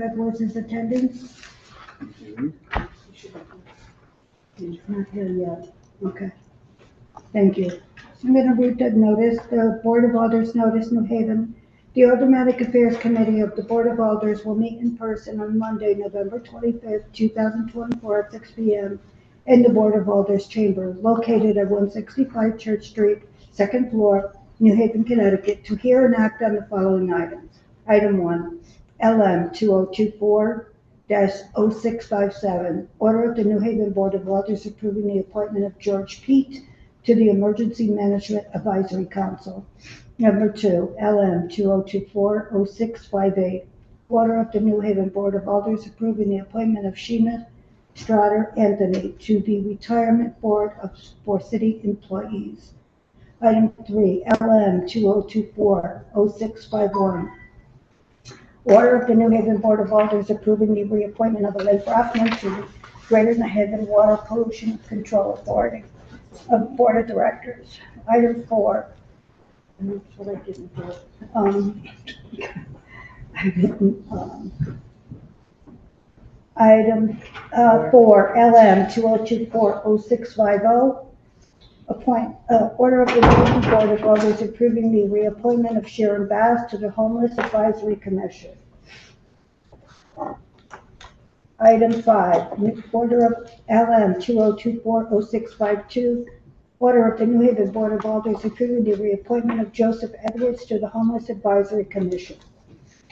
Edwards is attending. He's not here yet. Okay. Thank you. I'm going to read the notice, the Board of Alders notice, New Haven. The Aldermanic Affairs Committee of the Board of Alders will meet in person on Monday, November 25th, 2024 at 6 p.m. in the Board of Alders chamber located at 165 Church Street, second floor, New Haven, Connecticut, to hear and act on the following items. Item 1, LM 2024-0657, order of the New Haven Board of Alders approving the appointment of George Pete to the Emergency Management Advisory Council. Number 2, LM 2024-0658, order of the New Haven Board of Alders approving the appointment of Sheena Strader Anthony to the Retirement Board for City Employees. Item 3, LM 2024-0651, order of the New Haven Board of Alders approving the reappointment of Elaine Brockman to the Greater New Haven Water Pollution Control Authority of Board of Directors. Item 4, and that's what I didn't do. Item 4, LM 2024-0650, order of the New Haven Board of Alders approving the reappointment of Sharon Bass to the Homeless Advisory Commission. Item 5, order of LM 2024-0652, order of the New Haven Board of Alders approving the reappointment of Joseph Edwards to the Homeless Advisory Commission.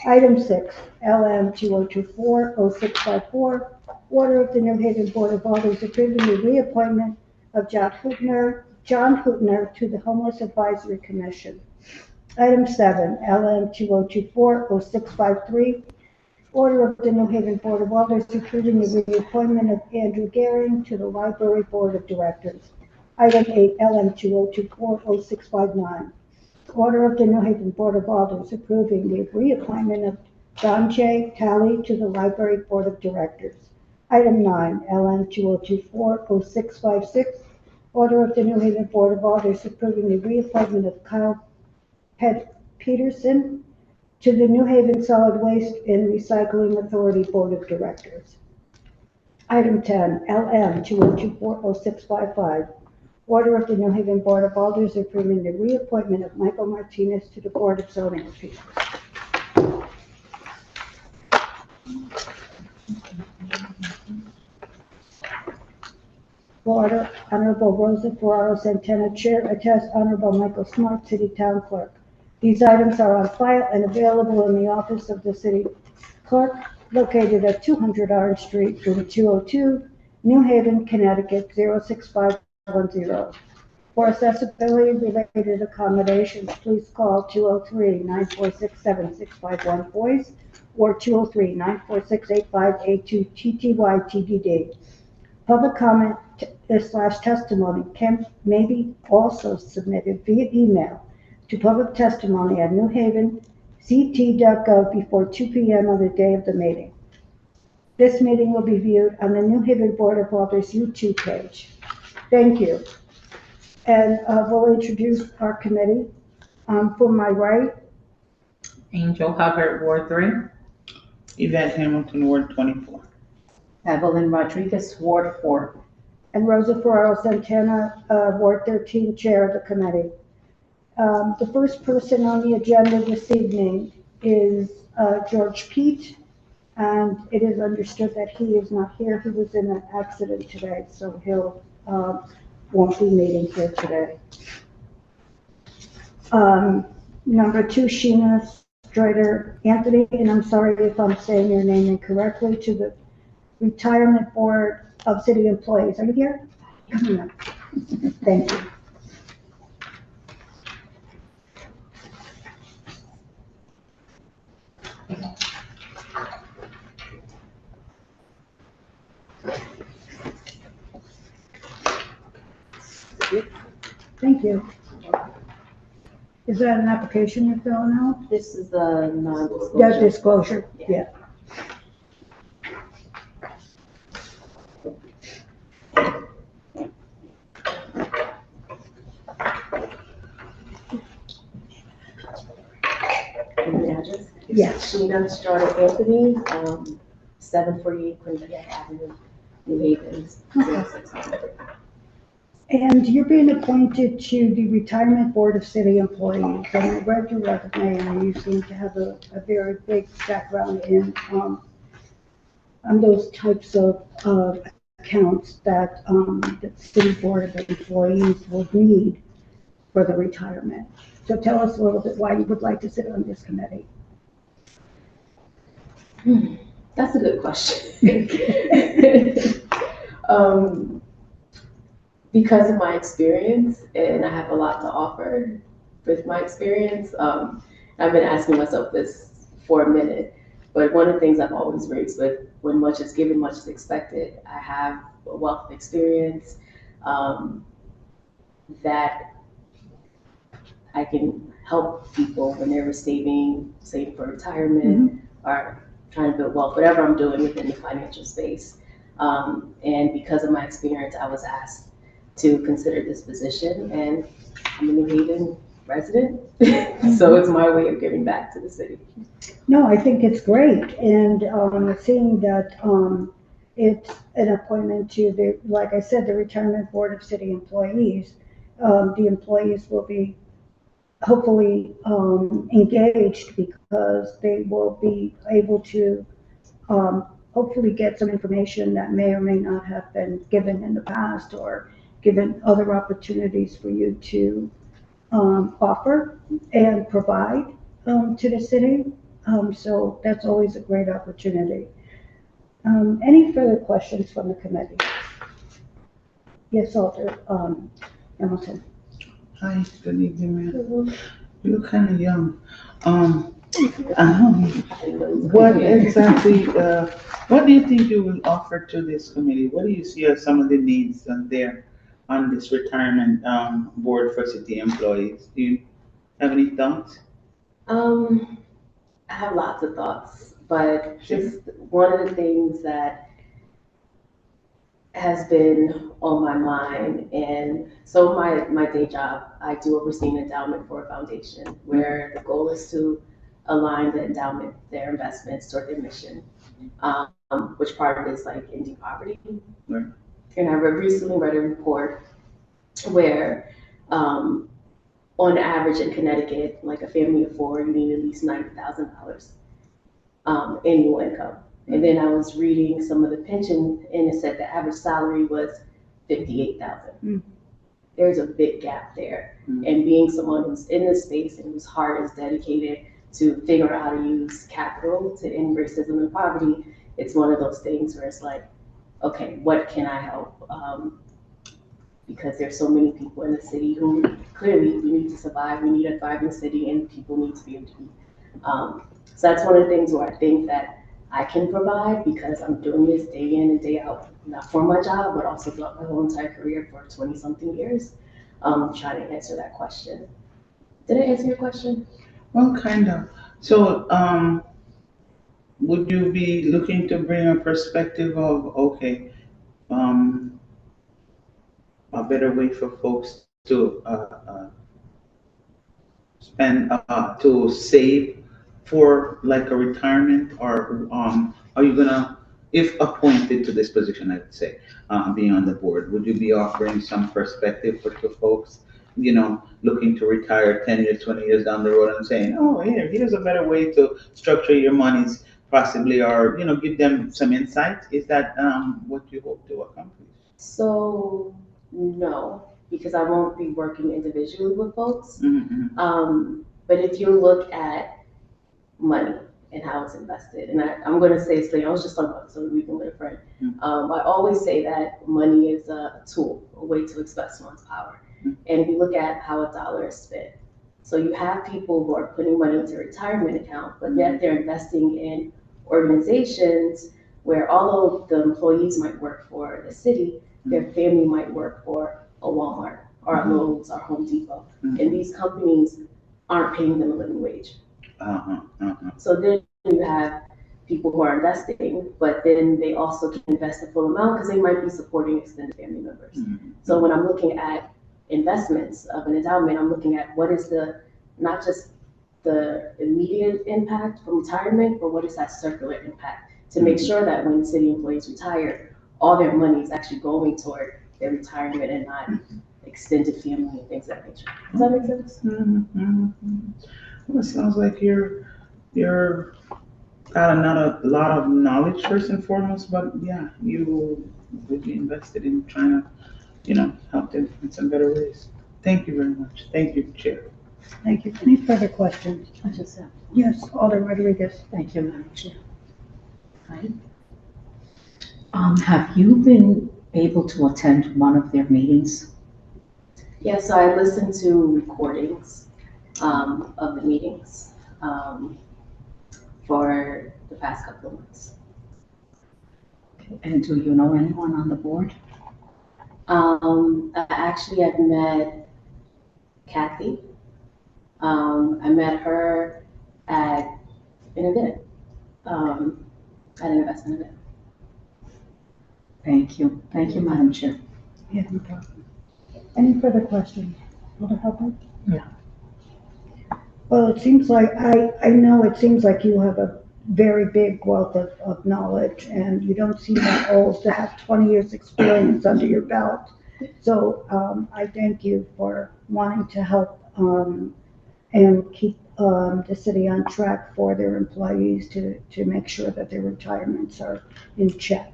Item 6, LM 2024-0654, order of the New Haven Board of Alders approving the reappointment of John Hootner to the Homeless Advisory Commission. Item 7, LM 2024-0653, order of the New Haven Board of Alders approving the reappointment of Andrew Gehring to the Library Board of Directors. Item 8, LM 2024-0659, order of the New Haven Board of Alders approving the reappointment of Don J. Talley to the Library Board of Directors. Item 9, LM 2024-0656, order of the New Haven Board of Alders approving the reappointment of Kyle Peterson to the New Haven Solid Waste and Recycling Authority Board of Directors. Item 10, LM 2024-0655, order of the New Haven Board of Alders approving the reappointment of Michael Martinez to the Board of Zoning Appeals. Florida, Honorable Rosa Ferraro Santana, Chair, attest Honorable Michael Smart, City Town Clerk. These items are on file and available in the office of the City Clerk, located at 200 Orange Street, Room 202, New Haven, Connecticut, 06510. For accessibility related accommodations, please call 203-946-7651 voice or 203-946-8582 TTY TDD. Public comment / testimony may be also submitted via email to public testimony at newhavenct.gov before 2 p.m. on the day of the meeting. This meeting will be viewed on the New Haven Board of Alders YouTube page. Thank you. And we'll introduce our committee. From my right, Angel Hubbard, Ward 3. Yvette Hamilton, Ward 24. Evelyn Rodriguez, Ward 4. and Rosa Ferraro Santana, Ward 13, Chair of the committee. The first person on the agenda this evening is George Pete, and it is understood that he is not here. He was in an accident today, so he'll won't be meeting here today. Number 2, Sheena Strader Anthony, and I'm sorry if I'm saying your name incorrectly, to the Retirement Board of City Employees. Are you here? No. Thank you. Thank you. Is that an application you're filling out? This is the non-disclosure. Yeah, disclosure, yeah. And the address? Yes. Sheena Strada Anthony, 748 Quinnipiac Avenue, New Haven, 06100. And you're being appointed to the Retirement Board of City Employees, and I read your resume, and you seem to have a very big background in, on those types of, accounts that, the City Board of Employees will need for the retirement. So tell us a little bit why you would like to sit on this committee. That's a good question. Because of my experience, and I have a lot to offer with my experience, I've been asking myself this for a minute. But one of the things I've always raised with, when much is given, much is expected. I have a wealth of experience that I can help people when they're saving for retirement or trying to build wealth, whatever I'm doing within the financial space. And because of my experience, I was asked to consider this position, and I'm a New Haven resident, so it's my way of giving back to the city. No, I think it's great, and, seeing that, it's an appointment to the, like I said, the Retirement Board of City Employees. The employees will be hopefully, engaged because they will be able to, hopefully get some information that may or may not have been given in the past, or given other opportunities for you to, offer and provide, to the city. So that's always a great opportunity. Any further questions from the committee? Yes, Alder, Hamilton. Hi, good evening, ma'am. You look kind of young. What exactly, what do you think you will offer to this committee? What do you see as some of the needs there on this retirement, board for city employees? Do you have any thoughts? I have lots of thoughts, but just one of the things that has been on my mind, and so my day job, I do oversee an endowment for a foundation where the goal is to align the endowment, their investments toward their mission, which part of it is like ending poverty. Right. And I recently read a report where on average in Connecticut, like a family of four, you need at least $90,000 annual income. And then I was reading some of the pension, and it said the average salary was $58,000. There's a big gap there. And being someone who's in this space and whose heart is dedicated to figure out how to use capital to end racism and poverty, it's one of those things where it's like, okay, what can I help? Because there's so many people in the city who clearly we need to survive. We need a thriving city, and people need to be able to eat. So that's one of the things where I think that I can provide, because I'm doing this day in and day out, not for my job, but also throughout my whole entire career for 20 something years, trying to answer that question. Did I answer your question? Well, kind of. So, would you be looking to bring a perspective of, okay, a better way for folks to to save for like a retirement, or are you gonna, if appointed to this position, I would say, being on the board, would you be offering some perspective for the folks, looking to retire 10 years, 20 years down the road, and saying, oh, here's a better way to structure your monies, possibly, or, give them some insight? Is that what you hope to accomplish? So, no, because I won't be working individually with folks. But if you look at money and how it's invested, and I'm going to say something, I was just talking about this over the weekend with a friend. I always say that money is a tool, a way to express one's power. And if you look at how a dollar is spent, so you have people who are putting money into a retirement account, but yet they're investing in organizations where, although the employees might work for the city, their family might work for a Walmart or a Lowe's or Home Depot. And these companies aren't paying them a living wage. So then you have people who are investing, but then they also can invest a full amount because they might be supporting extended family members. So when I'm looking at investments of an endowment, I'm looking at what is the, not just the immediate impact from retirement, but what is that circular impact? To make sure that when city employees retire, all their money is actually going toward their retirement and not extended family and things of that nature. Does that make sense? Well, it sounds like you're got a lot of knowledge first and foremost, but yeah, you would be invested in trying to, help them in some better ways. Thank you very much. Thank you, Chair. Thank you. Any further questions? I just have, Yes, Alderman Rodriguez. thank you, Madam Chair. Right. Have you been able to attend one of their meetings? Yeah, so I listened to recordings of the meetings for the past couple of months. And do you know anyone on the board? Actually, I've met Kathy. I met her at an event, at an investment event. Thank you. Thank you, Madam Chair. Yeah, no problem. Any further questions? Alder Hubbard? No. Well, it seems like, I know it seems like you have a very big wealth of knowledge, and you don't seem that old to have 20 years' experience under your belt. So I thank you for wanting to help and keep the city on track for their employees to make sure that their retirements are in check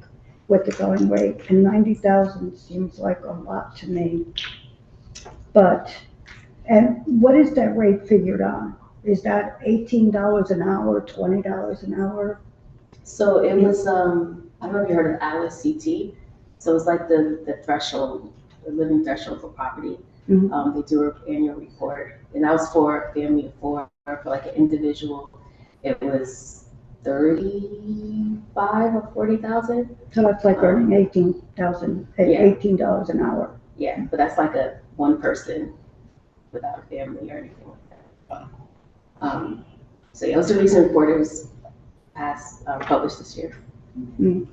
with the going rate. And 90,000 seems like a lot to me. But, and what is that rate figured on? Is that $18 an hour, $20 an hour? So it was, I don't know if you heard of Alice CT. So it's like the threshold, the living threshold for property. Mhm. They do an annual report, and that was for a family of four. For like an individual, it was 35 or 40,000. So that's like earning $18 an hour. Yeah, but that's like a one person without a family or anything like that. So yeah, it was a recent report. It was published this year. Mm.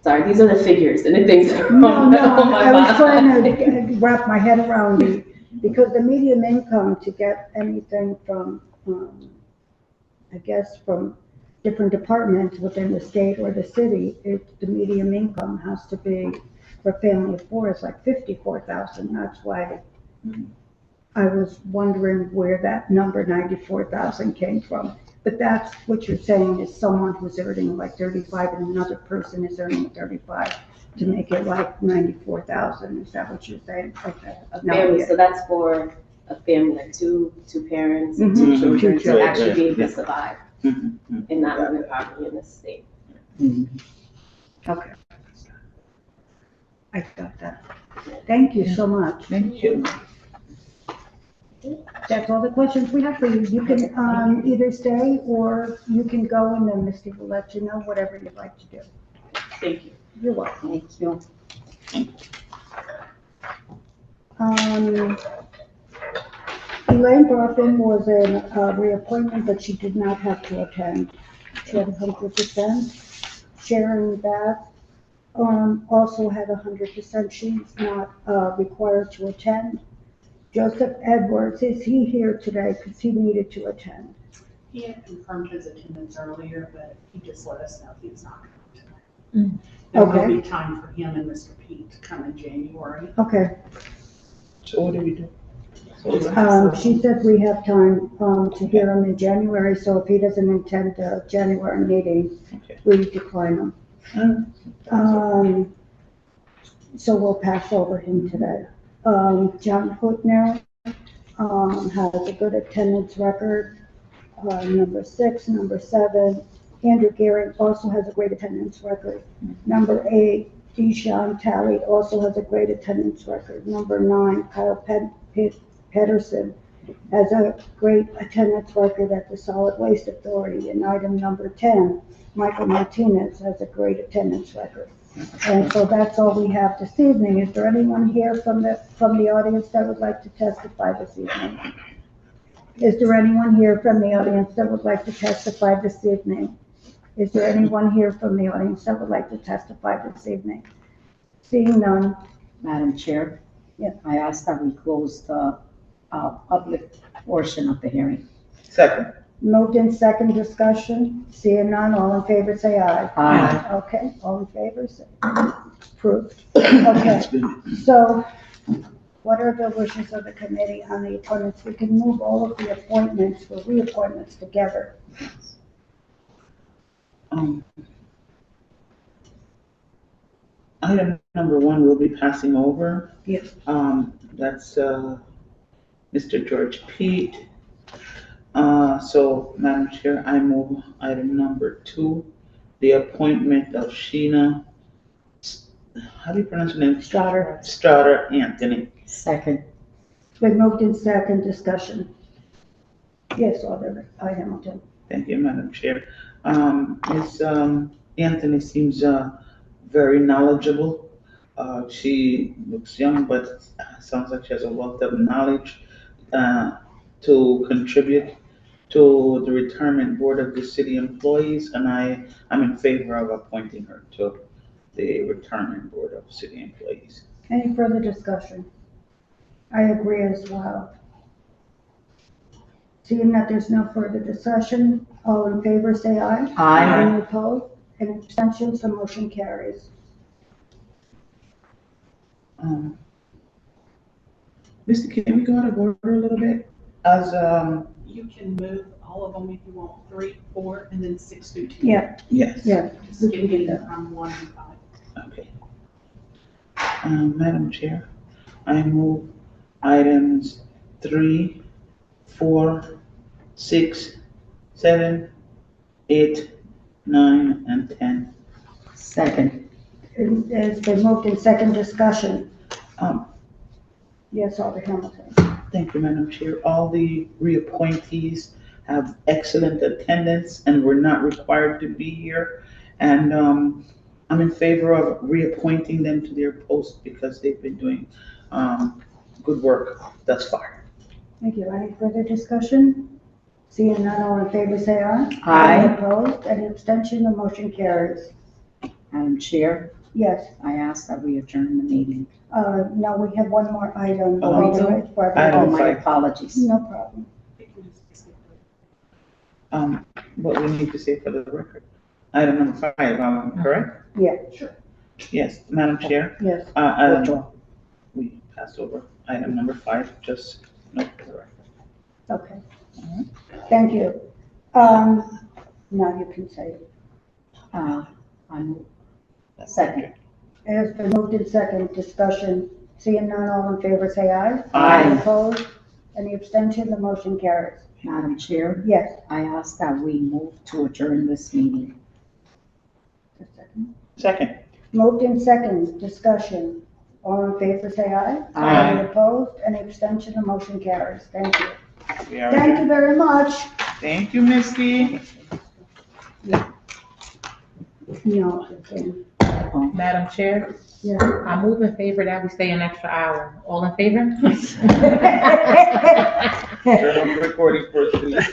Sorry, these are the figures and the things that are No, on my I was mind. trying to wrap my head around it, because the median income to get anything from, I guess, from different departments within the state or the city, the median income has to be, for a family of four, is like 54,000. That's why I was wondering where that number 94,000 came from. But that's what you're saying, is someone who's earning like 35 and another person is earning 35 to make it like 94,000. Is that what you're saying? Okay. A family, so that's for a family, like two parents and two Mhm. children Two to actually be able yeah. to survive Mhm. and not live in poverty in this state. Okay. I got that. Thank you so much. Thank you. That's all the questions we have for you. You can either stay or you can go, and then Misty will let you know whatever you'd like to do. Thank you. You're welcome. Thank you. Elaine Brockton was a reappointment, but she did not have to attend. She had 100%. Sharon Bath also had 100%. She's not required to attend. Joseph Edwards, is he here today? Because he needed to attend. He had confirmed his attendance earlier, but he just let us know he was not coming tonight. There will Okay. be time for him and Mr. Pete to come in January. Okay. So what do we do? She said we have time to hear him in January, so if he doesn't attend the January meeting, Okay. we decline him. So we'll pass over him today. John Hootner has a good attendance record. Number 6, number 7. Andrew Gehring also has a great attendance record. Number 8, Deshaun Talley also has a great attendance record. Number 9, Kyle Pedersen has a great attendance record at the Solid Waste Authority. And item number 10, Michael Martinez has a great attendance record. And so that's all we have this evening. Is there anyone here from the audience that would like to testify this evening? Is there anyone here from the audience that would like to testify this evening? Is there anyone here from the audience that would like to testify this evening? Seeing none. Madam Chair? Yeah. I ask that we close the public portion of the hearing. Second. Moved in second discussion, seeing none, all in favor say aye. Aye. Okay, all in favor, say approved. Okay, so what are the wishes of the committee on the appointments? We can move all of the appointments or reappointments together. Item number 1 we'll be passing over. Yes. That's Mr. George Pete. So, Madam Chair, I move item number 2, the appointment of Sheena, how do you pronounce her name? Strata Anthony. Second. It's been moved in second discussion. Yes, Alderman Hamilton. Thank you, Madam Chair. Ms. Anthony seems very knowledgeable. She looks young, but sounds like she has a wealth of knowledge to contribute to the retirement board of the city employees, and I'm in favor of appointing her to the retirement board of city employees. Any further discussion? I agree as well. Seeing that there's no further discussion, all in favor say aye. Aye. Any opposed? Any abstentions? The motion carries. Mr. Can we go out of order a little bit? As You can move all of them if you want, 3, 4, and then 6 through 2. Yeah, yes. yeah. Just getting from 1 to 5. Okay. Madam Chair, I move items 3, 4, 6, 7, 8, 9, and 10. Second. It's been moved in second discussion. Um, Yes, Alderman Hamilton. Thank you, Madam Chair. All the reappointees have excellent attendance and were not required to be here. And I'm in favor of reappointing them to their posts because they've been doing good work thus far. Thank you. Any further discussion? Seeing none, all in favor say aye. Aye. Any opposed? Any abstention? The motion carries. Madam Chair, Yes, I ask that we adjourn the meeting. now we have one more item. Oh, we do? Alderman Barbara. Item Oh, my 5. apologies. No problem. What we need to say for the record. Item number 5, correct? Yeah, Yes, Madam Chair. yes. Withdraw. We passed over item number 5, just note for the record. Okay. Thank you. Now you can say it. I'm second. It has been moved in second discussion. Seeing none, all in favor say aye. Aye. Any opposed? Any abstention? The motion carries. Madam Chair, Yes. I ask that we move to adjourn this meeting. Just a second. Second. Moved in second discussion. All in favor say aye. Aye. Any opposed? Any abstention? The motion carries. Thank you. We are Thank you adjourned. very much. Thank you, Misty. No, okay. Madam Chair, Yeah. I move in favor that we stay an extra hour. All in favor? Turn on the recording for us, please.